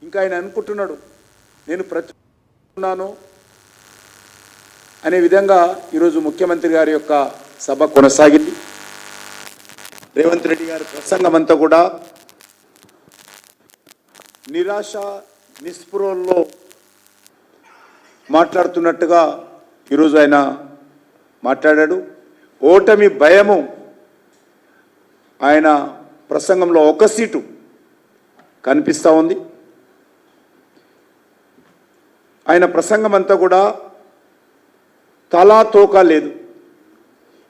ఇంకా ఆయన అనుకుంటున్నాడు నేను ప్రతిన్నాను అనే విధంగా ఈరోజు ముఖ్యమంత్రి గారి యొక్క సభ కొనసాగింది. రేవంత్ రెడ్డి గారి ప్రసంగం అంతా కూడా నిరాశ నిస్పృహల్లో మాట్లాడుతున్నట్టుగా ఈరోజు ఆయన మాట్లాడాడు. ఓటమి భయము ఆయన ప్రసంగంలో ఒక సీటు కనిపిస్తూ ఉంది. ఆయన ప్రసంగం అంతా కూడా తలా తోక లేదు.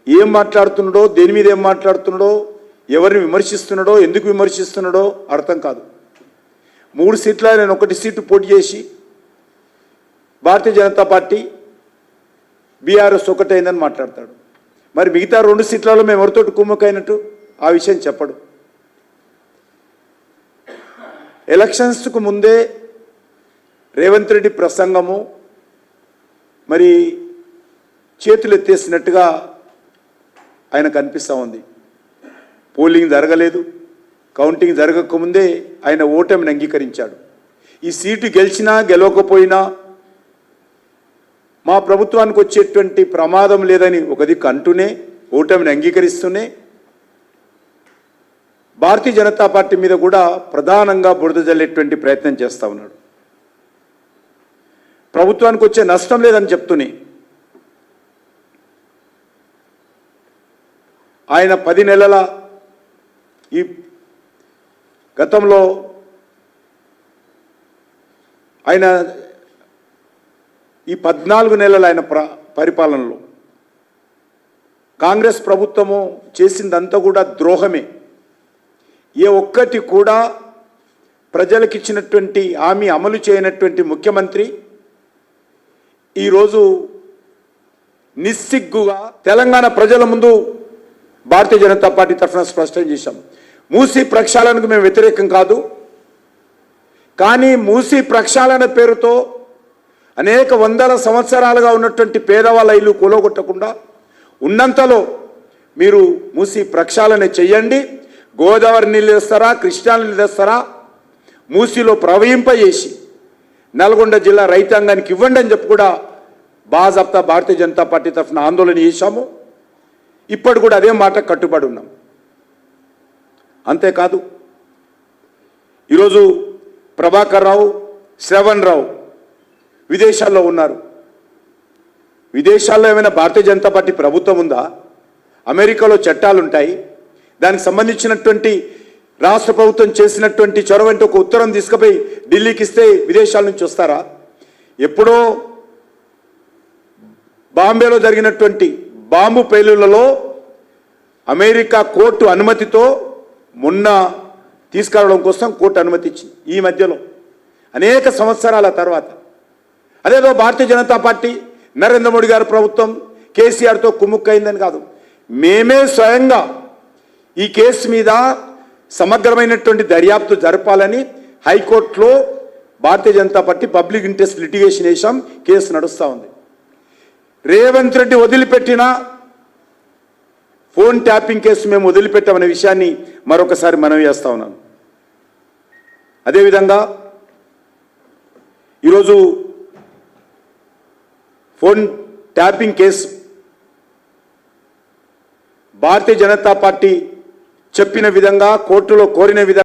ఏం మాట్లాడుతున్నాడో, దేని మీద ఏం మాట్లాడుతున్నాడో, ఎవరిని విమర్శిస్తున్నాడో, ఎందుకు విమర్శిస్తున్నాడో అర్థం కాదు. 3 సీట్ల నేను 1 సీటు పోటీ చేసి భారతీయ జనతా పార్టీ బీఆర్ఎస్ ఒకటైందని మాట్లాడతాడు. మరి మిగతా 2 సీట్లలో మేము ఎవరితోటి కుమ్మకైనట్టు ఆ విషయం చెప్పడు. ఎలక్షన్స్కు ముందే రేవంత్ రెడ్డి ప్రసంగము మరి చేతులు ఎత్తేసినట్టుగా ఆయన కనిపిస్తూ ఉంది. పోలింగ్ జరగలేదు, కౌంటింగ్ జరగకముందే ఆయన ఓటమిని అంగీకరించాడు. ఈ సీటు గెలిచినా గెలవకపోయినా మా ప్రభుత్వానికి వచ్చేటువంటి ప్రమాదం లేదని ఒక దిక్కు అంటూనే, ఓటమిని అంగీకరిస్తూనే భారతీయ జనతా పార్టీ మీద కూడా ప్రధానంగా బురద జల్లేటువంటి ప్రయత్నం చేస్తూ ఉన్నాడు. ప్రభుత్వానికి వచ్చే నష్టం లేదని చెప్తూనే ఆయన 10 నెలల ఈ గతంలో ఆయన ఈ 14 నెలల ఆయన పరిపాలనలో కాంగ్రెస్ ప్రభుత్వము చేసిందంతా కూడా ద్రోహమే. ఏ ఒక్కటి కూడా ప్రజలకు ఇచ్చినటువంటి హామీ అమలు చేయనటువంటి ముఖ్యమంత్రి ఈరోజు నిస్సిగ్గుగా తెలంగాణ ప్రజల ముందు భారతీయ జనతా పార్టీ తరఫున స్పష్టం చేశాం. మూసీ ప్రక్షాళనకు మేము వ్యతిరేకం కాదు, కానీ మూసీ ప్రక్షాళన పేరుతో అనేక వందల సంవత్సరాలుగా ఉన్నటువంటి పేదవాళ్ళ ఇల్లు కూలగొట్టకుండా ఉన్నంతలో మీరు మూసీ ప్రక్షాళన చెయ్యండి. గోదావరి నీళ్ళు తెస్తారా, కృష్ణా నీళ్ళు తెస్తారా, మూసీలో ప్రవహింపజేసి నల్గొండ జిల్లా రైతాంగానికి ఇవ్వండి అని చెప్పి కూడా బాజాప్తా భారతీయ జనతా పార్టీ తరఫున ఆందోళన చేశాము. ఇప్పటి కూడా అదే మాట కట్టుబడి ఉన్నాం. అంతేకాదు ఈరోజు ప్రభాకర్ రావు, శ్రవణ్ రావు విదేశాల్లో ఉన్నారు. విదేశాల్లో ఏమైనా భారతీయ జనతా పార్టీ ప్రభుత్వం ఉందా? అమెరికాలో చట్టాలు ఉంటాయి. దానికి సంబంధించినటువంటి రాష్ట్ర ప్రభుత్వం చేసినటువంటి చొరవంటి ఒక ఉత్తరం తీసుకుపోయి ఢిల్లీకి ఇస్తే విదేశాల నుంచి వస్తారా? ఎప్పుడో బాంబేలో జరిగినటువంటి బాంబు పేలుళ్లలో అమెరికా కోర్టు అనుమతితో మొన్న తీసుకురావడం కోసం కోర్టు అనుమతి ఇచ్చింది. ఈ మధ్యలో అనేక సంవత్సరాల తర్వాత అదేదో భారతీయ జనతా పార్టీ నరేంద్ర మోడీ గారి ప్రభుత్వం కేసీఆర్తో కుమ్ముక్కైందని కాదు, మేమే స్వయంగా ఈ కేసు మీద సమగ్రమైనటువంటి దర్యాప్తు జరపాలని హైకోర్టులో Bharatiya Janata Party public interest litigation వేసాం. కేసు నడుస్తూ ఉంది. రేవంత్ రెడ్డి వదిలిపెట్టిన ఫోన్ ట్యాపింగ్ కేసు మేము వదిలిపెట్టామనే విషయాన్ని మరొకసారి మనవి చేస్తా ఉన్నాను. అదేవిధంగా ఈరోజు ఫోన్ ట్యాపింగ్ కేసు భారతీయ జనతా పార్టీ చెప్పిన విధంగా కోర్టులో కోరిన విధంగా